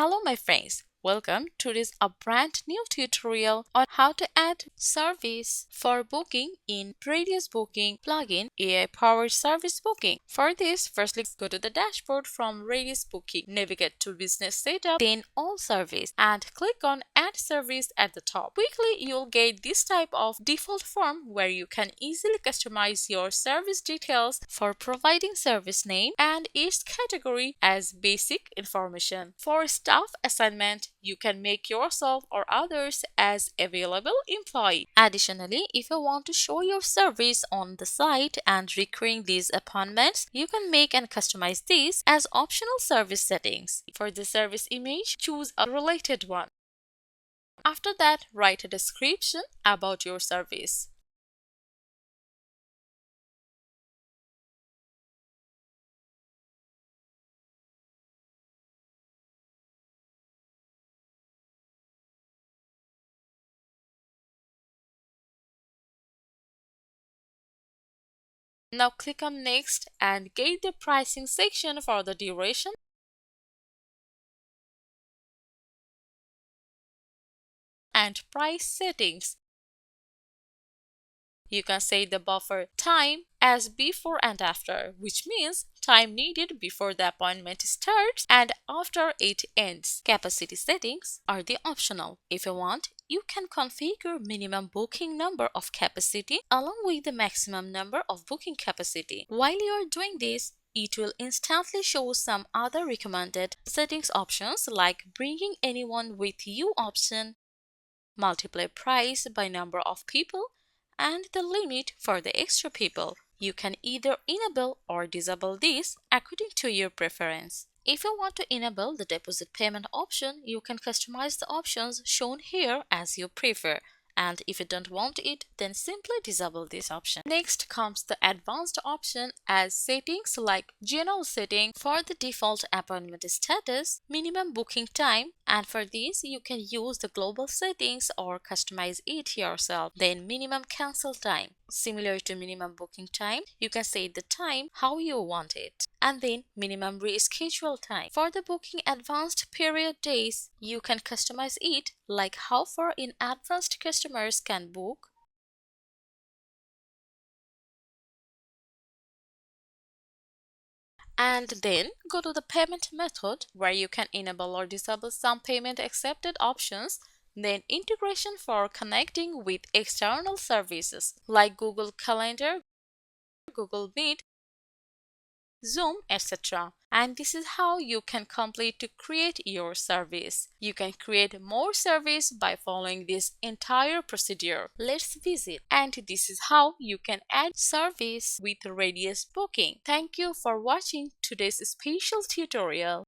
Hello my friends, welcome to this brand new tutorial on how to add service for booking in RadiusBooking plugin AI powered service booking. For this, firstly go to the dashboard from RadiusBooking, navigate to business setup, then all service and click on add service at the top. Quickly you'll get this type of default form where you can easily customize your service details for providing service name and each category as basic information. For staff assignment, you can make yourself or others as available employee. Additionally, if you want to show your service on the site and recurring these appointments, you can make and customize these as optional service settings. For the service image, choose a related one. After that, write a description about your service. Now click on next and get the pricing section for the duration and price settings. You can set the buffer time as before and after, which means time needed before the appointment starts and after it ends. Capacity settings are the optional. If you want, you can configure minimum booking number of capacity along with the maximum number of booking capacity. While you are doing this, it will instantly show some other recommended settings options like bringing anyone with you option, multiply price by number of people, and the limit for the extra people. You can either enable or disable this according to your preference. If you want to enable the deposit payment option, you can customize the options shown here as you prefer. And if you don't want it, then simply disable this option. Next comes the advanced option as settings like general setting for the default appointment status, minimum booking time, and for this you can use the global settings or customize it yourself. Then minimum cancel time. Similar to minimum booking time, you can set the time how you want it. And then minimum reschedule time. For the booking advanced period days, you can customize it like how far in advance customers can book, and then go to the payment method where you can enable or disable some payment accepted options, then integration for connecting with external services like Google Calendar, Google Meet, Zoom, etc. And this is how you can complete to create your service. You can create more service by following this entire procedure. Let's visit. And this is how you can add service with RadiusBooking. Thank you for watching today's special tutorial.